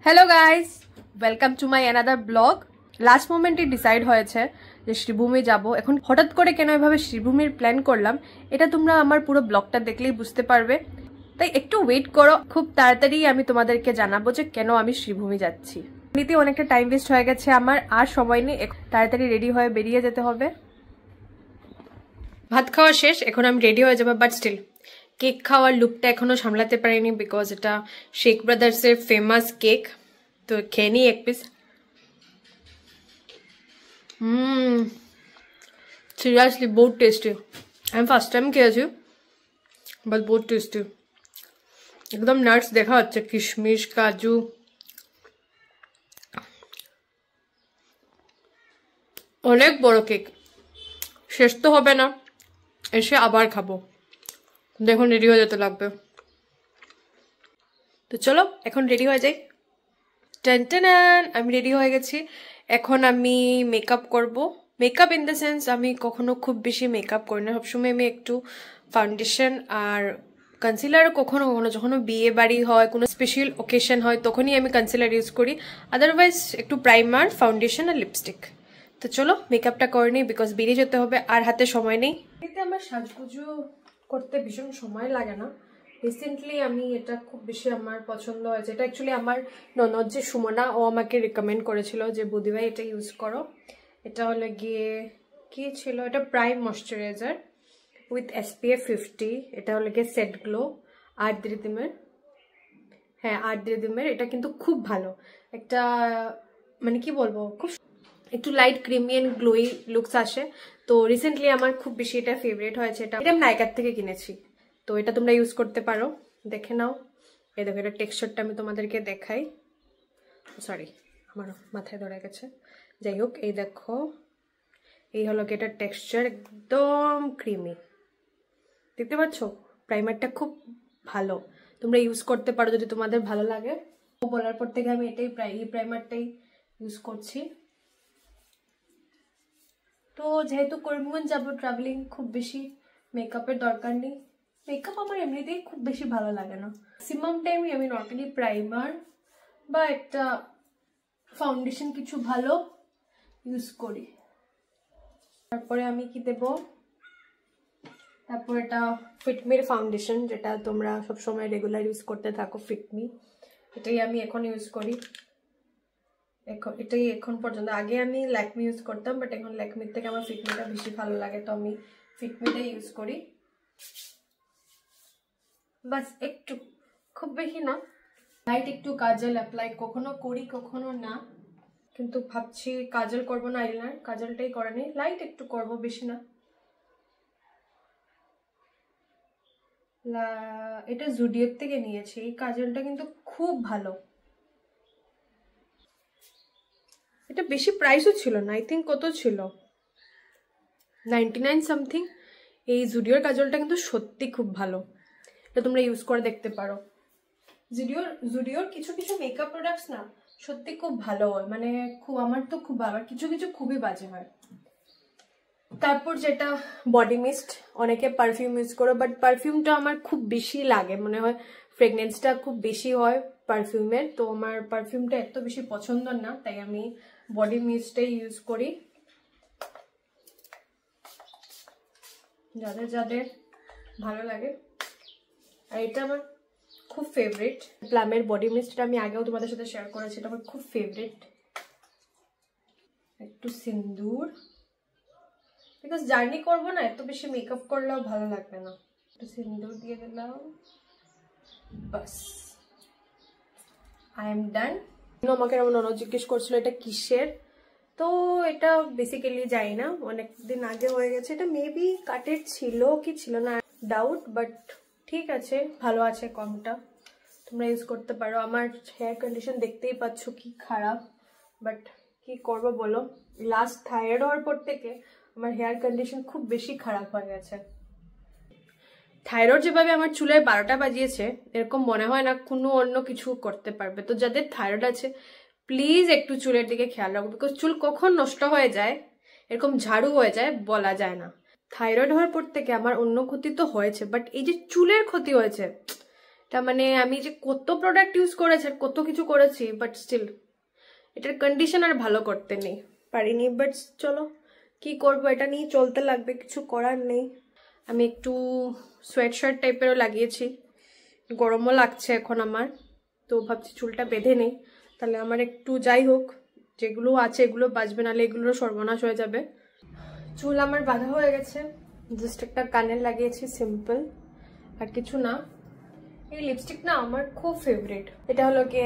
Hello guys, welcome to my another blog. Last मोमेंटे decide হয়েছে যে শ্রীভূমি যাব। এখন হঠাৎ করে কেন এভাবে শ্রীভূমির প্ল্যান করলাম এটা তোমরা আমার পুরো ব্লগটা দেখলেই বুঝতে পারবে। তাই একটু ওয়েট করো, খুব তাড়াতাড়ি আমি তোমাদেরকে জানাবো যে কেন আমি শ্রীভূমি যাচ্ছি। এমনিতে অনেকটা টাইম ওয়েস্ট হয়ে গেছে আমার, আর সময় নেই, তাড়াতাড়ি রেডি হয়ে বেরিয়ে যেতে হবে। ভাত খাওয়া শেষ, এখন আমি রেডি হয়ে যাবো, বাট স্টিল কেক খাওয়ার লুকটা এখনো সামলাতে পারিনি বিকজ এটা শেখ ব্রাদার্সের ফেমাস কেক। তো খেয়ে নিই এক পিস। সিরিয়াসলি বহুত টেস্টি। আমি ফার্স্ট টাইম খেয়েছি, বাট বহুত টেস্টি। একদম নাটস দেখা হচ্ছে, কিশমিশ, কাজু। অনেক বড় কেক, শেষ তো হবে না, এসে আবার খাবো। দেখুন রেডি হয়ে যেতে লাগবে। তো চলো এখন রেডি হয়ে যাই। টেনটেনান, আমি রেডি হয়ে গেছি। এখন আমি মেকআপ করব। মেকআপ ইন দ্য সেন্স আমি কখনো খুব বেশি মেকআপ করি না, সবসময় আমি একটু ফাউন্ডেশন আর কনসিলার, কখনো কখনো যখন বিয়ে বাড়ি হয়, কোনো স্পেশাল ওকেশন হয় তখনই আমি কনসিলার ইউজ করি। আদারওয়াইজ একটু প্রাইমার, ফাউন্ডেশন আর লিপস্টিক। তো চলো মেকআপটা করে নিই বিকজ বেরিয়ে যেতে হবে আর হাতে সময় নেই। এতে আমার সাজগুজু করতে ভীষণ সময় লাগে না। রিসেন্টলি আমি এটা খুব বেশি আমার পছন্দ হয়েছে। এটা অ্যাকচুয়ালি আমার ননদ যে সুমনা, ও আমাকে রিকমেন্ড করেছিল যে বুদি ভাই এটা ইউজ করো। এটা হলো গিয়ে কি ছিল, এটা প্রাইম ময়শ্চারাইজার উইথ SPF 50। এটা হলো গিয়ে সেট গ্লো আর্ট রিদিমের। হ্যাঁ, আর্ট রিদিমের। এটা কিন্তু খুব ভালো একটা, মানে কি বলবো, খুব একটু light creamy and glowy looks আসে। তো রিসেন্টলি আমার খুব বেশি এটা ফেভারিট হয়েছে। এটা আমি নাইকার থেকে কিনেছি, তো এটা তোমরা ইউজ করতে পারো, দেখে নাও। এই দেখো, এটা টেক্সচারটা আমি তোমাদেরকে দেখাই। সরি, আমার মাথায় ধরে গেছে। যাই হোক, এই দেখো, এই হলো কি এটার টেক্সচার, একদম ক্রিমি। দেখতে পাচ্ছ, প্রাইমারটা খুব ভালো, তোমরা ইউজ করতে পারো যদি তোমাদের ভালো লাগে। বলার পর থেকে আমি এই প্রাইমারটাই ইউজ করছি। তো যেহেতু করিমগঞ্জ যাবো ট্রাভেলিং, খুব বেশি মেকআপের দরকার নেই। মেকআপ আমার এমনিতেই খুব বেশি ভালো লাগে না। ম্যাক্সিমাম টাইমই আমি নর্মালি প্রাইমার বা একটা ফাউন্ডেশন কিছু ভালো ইউজ করি। তারপরে আমি কি দেব, তারপর এটা ফিটমির ফাউন্ডেশন, যেটা তোমরা সবসময় রেগুলার ইউজ করতে থাকো, ফিটমি। এটাই আমি এখন ইউজ করি। এটাই এখন পর্যন্ত। আগে আমি ল্যাকমি ইউজ করতাম, বাট এখন ল্যাকমির থেকে আমার ফিটমিটা বেশি ভালো লাগে, তো আমি ফিটমিটাই ইউজ করি। বাস একটু, খুব বেশি না। লাইট একটু কাজল অ্যাপ্লাই কখনো করি কখনো না, কিন্তু ভাবছি কাজল করবো না, আইলাইনার কাজলটাই করে নিই। লাইট একটু করবো, বেশি না। এটা জুডিওর থেকে নিয়েছি। এই কাজলটা কিন্তু খুব ভালো। এটা বেশি প্রাইসও ছিল না, আই থিঙ্ক কত ছিল, 99 সামথিং। এই জুডিওর কাজলটা কিন্তু সত্যি খুব ভালো, এটা তোমরা ইউজ করে দেখতে পারো। জুডিওর কিছু কিছু মেকআপ প্রোডাক্টস না সত্যি খুব ভালো হয়, মানে খুব, আমার তো খুব ভালো, কিছু কিছু খুবই বাজে হয়। তারপর যেটা বডি মিস্ট, অনেকে পারফিউম ইউজ করো, বাট পারফিউমটা আমার খুব বেশি লাগে, মনে হয় ফ্রেগনেন্সটা খুব বেশি হয় পারফিউমের। তো আমার পারফিউমটা এত বেশি পছন্দ না, তাই আমি বডি মিস্টটাই ইউজ করি। যাদের যাদের ভালো লাগে। আর এটা আমার খুব ফেভারিট, প্লামের বডি মিস্ট। এটা আমি আগেও তোমাদের সাথে শেয়ার করেছি, এটা আমার খুব ফেভারিট। একটু সিন্দুর, বিকজ জার্নি করবো না, এত বেশি মেকআপ করলেও ভালো লাগবে না। একটু সিন্দুর দিয়ে দিলাম, বাস, আই এম ডান। আমাকে আমার ননদ জিজ্ঞেস করছিল এটা কিসের, তো এটা বেসিক্যালি যাই না, অনেকদিন আগে হয়ে গেছে। এটা মেবি কাটের ছিল কি ছিল না ডাউট, বাট ঠিক আছে, ভালো আছে কমটা, তোমরা ইউজ করতে পারো। আমার হেয়ার কন্ডিশন দেখতেই পাচ্ছ কি খারাপ, বাট কি করবো বলো, লাস্ট থাইরয়েড হওয়ার পর থেকে আমার হেয়ার কন্ডিশন খুব বেশি খারাপ হয়ে গেছে। থাইরয়েড যেভাবে আমার চুলের 12টা বাজিয়েছে, এরকম মনে হয় না কোনো অন্য কিছু করতে পারবে। তো যাদের থাইরয়েড আছে প্লিজ একটু চুলের দিকে খেয়াল রাখো, বিকজ চুল কখন নষ্ট হয়ে যায়, এরকম ঝাড়ু হয়ে যায়, বলা যায় না। থাইরয়েড হওয়ার পর থেকে আমার অন্য ক্ষতি তো হয়েছে, বাট এই যে চুলের ক্ষতি হয়েছে, এটা মানে আমি যে কত প্রোডাক্ট ইউজ করেছি আর কত কিছু করেছি, বাট স্টিল এটার কন্ডিশন আর ভালো করতে নেই পারিনি। বাট চলো কি করবো, এটা নিয়ে চলতে লাগবে, কিছু করার নেই। আমি একটু সোয়েট শার্ট টাইপেরও লাগিয়েছি, গরমও লাগছে এখন আমার, তো ভাবছি চুলটা বেঁধে নেই, তাহলে আমার একটু যাই হোক যেগুলো আছে এগুলো বাঁচবে, নাহলে এগুলোর সর্বনাশ হয়ে যাবে। চুল আমার বাঁধা হয়ে গেছে, জাস্ট একটা কানে লাগিয়েছি সিম্পল, আর কিছু না। এই লিপস্টিক না আমার খুব ফেভারিট, এটা হলো কি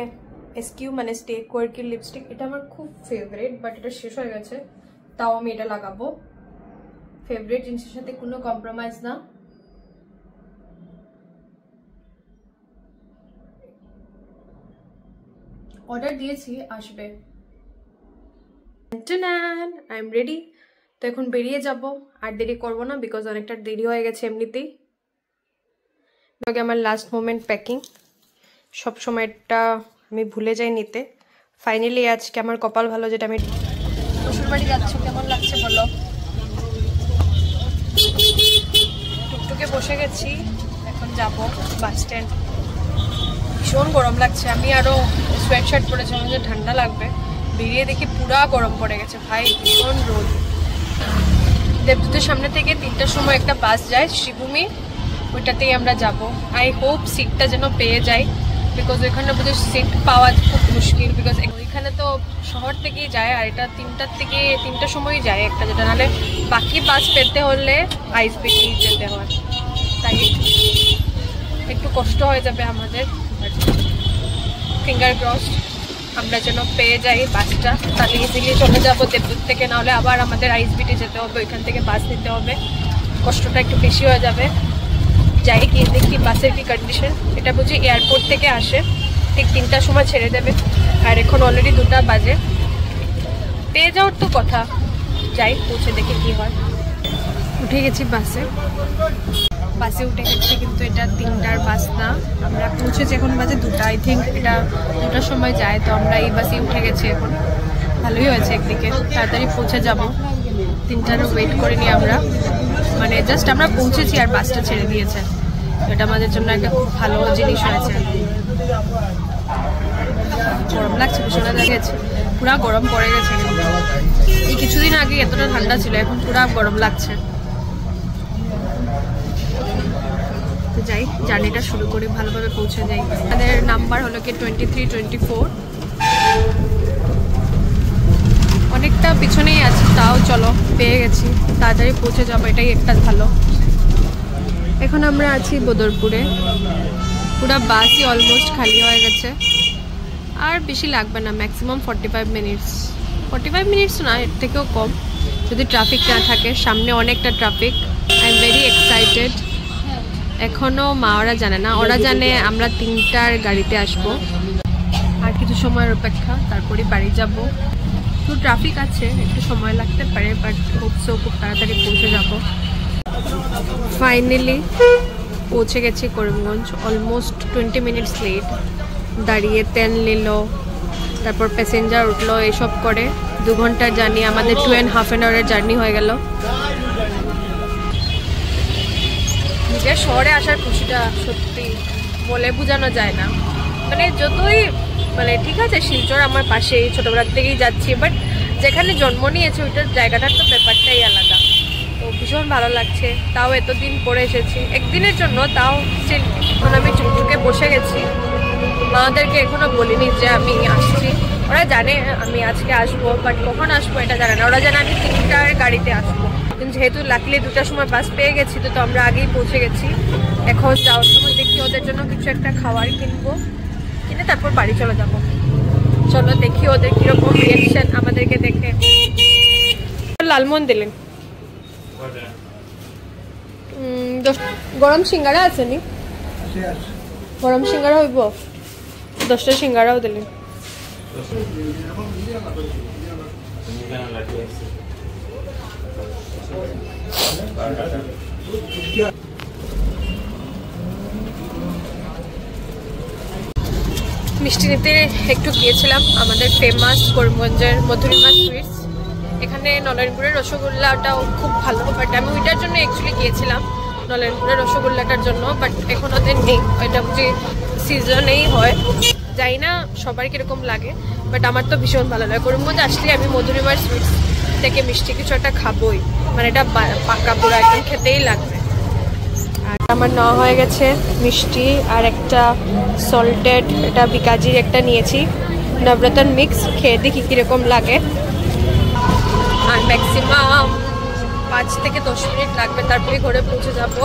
এসকিউ মানে স্টে কোয়ার্কির লিপস্টিক, এটা আমার খুব ফেভারিট, বাট এটা শেষ হয়ে গেছে, তাও আমি এটা লাগাবো। ফেভারিট জিনিসের সাথে কোনো কম্প্রোমাইজ না। অর্ডার দিয়েছি, আসবে। আই এম রেডি, তো এখন বেরিয়ে যাব, আর দেরি করবো না বিকজ অনেকটা দেরি হয়ে গেছে এমনিতেই। আমার লাস্ট মোমেন্ট প্যাকিং, সবসময় এটা আমি ভুলে যাই নিতে। ফাইনালি আজকে আমার কপাল ভালো যেটা আমি শ্বশুরবাড়ি যাচ্ছি। কেমন লাগছে বলো? টুকটুকে বসে গেছি, এখন যাব বাস স্ট্যান্ড। ভীষণ গরম লাগছে, আমি আরো সোয়েট শার্ট পরেছি, আমাকে ঠান্ডা লাগবে। বেরিয়ে দেখি পুরা গরম পড়ে গেছে ভাই, ভীষণ রোদ। দেবদূতের সামনে থেকে 3টার সময় একটা বাস যায় শ্রীভূমি, ওইটাতেই আমরা যাব। আই হোপ সিটটা যেন পেয়ে যাই, বিকজ ওইখানে বোধহয় সিট পাওয়া খুব মুশকিল, বিকজ ওইখানে তো শহর থেকেই যায়, আর এটা 3টার সময়ই যায় একটা, যেটা নাহলে বাকি বাস পেতে হলে আইএসবিটি যেতে হয়, তাই একটু কষ্ট হয়ে যাবে আমাদের। ফিঙ্গার ক্রসড আমরা যেন পেয়ে যাই বাসটা, তাহলে ইজিলি চলে যাবো দেবদূত থেকে, নাহলে আবার আমাদের আইএসবিটি যেতে হবে, ওইখান থেকে বাস নিতে হবে, কষ্টটা একটু বেশি হয়ে যাবে। যাই গিয়ে দেখি বাসের কি কন্ডিশন। এটা বুঝি এয়ারপোর্ট থেকে আসে, ঠিক 3টার সময় ছেড়ে দেবে, আর এখন অলরেডি 2টা বাজে, পেয়ে যাওয়ার তো কথা। যাই পৌঁছে দেখি কি হয়। উঠে গেছি বাসে, বাসে উঠে গেছি, কিন্তু এটা 3টার বাস না, আমরা পৌঁছেছি এখন বাজে 2টা। আই থিঙ্ক এটা 2টার সময় যায়, তো আমরা এই বাসে উঠে গেছি এখন। ভালোই হয়েছে, একদিকে তাড়াতাড়ি পৌঁছে যাব, 3টারও ওয়েট করিনি আমরা, মানে জাস্ট আমরা পৌঁছেছি আর বাসটা ছেড়ে দিয়েছে, এটা আমাদের জন্য একটা খুব ভালো জিনিস হয়েছে। গরম লাগছে, ভীষণ গেছে, পুরা গরম পড়ে গেছে, এই কিছুদিন আগে এতটা ঠান্ডা ছিল, এখন পুরা গরম লাগছে। তো যাই, জার্নিটা শুরু করি, ভালোভাবে পৌঁছে যাই। আমাদের নাম্বার হলো কি 23-24, অনেকটা পিছনেই আছে, তাও চলো পেয়ে গেছি, তাড়াতাড়ি পৌঁছে যাবো, এটাই একটা ভালো। এখন আমরা আছি বদরপুরে, পুরো বাসই অলমোস্ট খালি হয়ে গেছে, আর বেশি লাগবে না, ম্যাক্সিমাম 45 মিনিটস না, এর থেকেও কম, যদি ট্রাফিক না থাকে। সামনে অনেকটা traffic, I am very excited. এখনও মা ওরা জানে না, ওরা জানে আমরা 3টার গাড়িতে আসবো, আর কিছু সময়ের অপেক্ষা, তারপরে বাড়ি যাব। তো ট্রাফিক আছে, একটু সময় লাগতে পারে, বাট হোপসো খুব তাড়াতাড়ি পৌঁছে যাব। ফাইনালি পৌঁছে গেছি করিমগঞ্জ, অলমোস্ট 20 মিনিটস লেট। দাঁড়িয়ে তেল নিল, তারপর প্যাসেঞ্জার উঠলো, এসব করে 2 ঘন্টার জার্নি, আমাদের 2.5 আওয়ারের জার্নি হয়ে গেল। নিজের শহরে আসার খুশিটা সত্যি বলে বোঝানো যায় না, মানে যতই মানে ঠিক আছে শিলচর আমার পাশেই, ছোটবেলার থেকেই যাচ্ছি, বাট যেখানে জন্ম নিয়েছে ওইটার জায়গাটার তো ব্যাপারটাই আলাদা। তো ভীষণ ভালো লাগছে, তাও এতদিন পরে এসেছি একদিনের জন্য, তাও স্টিল এখন আমি চুপচুকে বসে গেছি। মাদেরকে এখনো বলিনি যে আমি আসছি, ওরা জানে আমি আজকে আসবো, বাট কখন আসবো এটা জানে না। ওরা জানে আমি 3টার গাড়িতে আসবো, কিন্তু যেহেতু লাকলি 2টার সময় বাস পেয়ে গেছি, তো আমরা আগেই পৌঁছে গেছি। এখন যাওয়ার সময় দেখি ওদের জন্য কিছু একটা খাবার কিনবো, কিনে তারপর বাড়ি চলে যাবো। চলো দেখি ওদের কিরকম রিয়াকশন আমাদেরকে দেখে। লালমোহন দিলেন, গরম সিঙ্গারা আছে নি? গরম সিঙ্গারা হইব, 10টা সিঙ্গারাও দিলেন। মিষ্টি নিতে একটু গিয়েছিলাম আমাদের ফেমাস করিমগঞ্জের মধুরিমা সুইটস। এখানে নলেনগুড়ের রসগোল্লাটাও খুব ভালো, বাট আমি ওইটার জন্য অ্যাকচুয়ালি গিয়েছিলাম। নলেনপুরের রসগোল্লাটার জন্য, বাট এখন ওদের নেই, এটা বুঝি সিজনেই হয়। যাই না সবার কিরকম লাগে, বাট আমার তো ভীষণ ভালো লাগে। করিমগঞ্জ আসলে আমি মধুরিমার সুইটস থেকে মিষ্টি কিছু একটা খাবোই, মানে এটা পাকা পুরো একদম খেতেই লাগবে। আর আমার নেওয়া হয়ে গেছে মিষ্টি আর একটা সল্টেড, এটা বিকাজির একটা নিয়েছি নবরত্ন মিক্স, খেয়ে দেখি কীরকম লাগে। আর ম্যাক্সিমাম 5 থেকে 10 মিনিট লাগবে, তারপরে ঘরে পৌঁছে যাবো।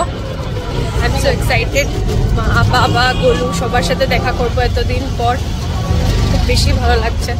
I am so excited. মা বাবা গোলু সবার সাথে দেখা করবো এতদিন পর, খুব বেশি ভালো লাগছে।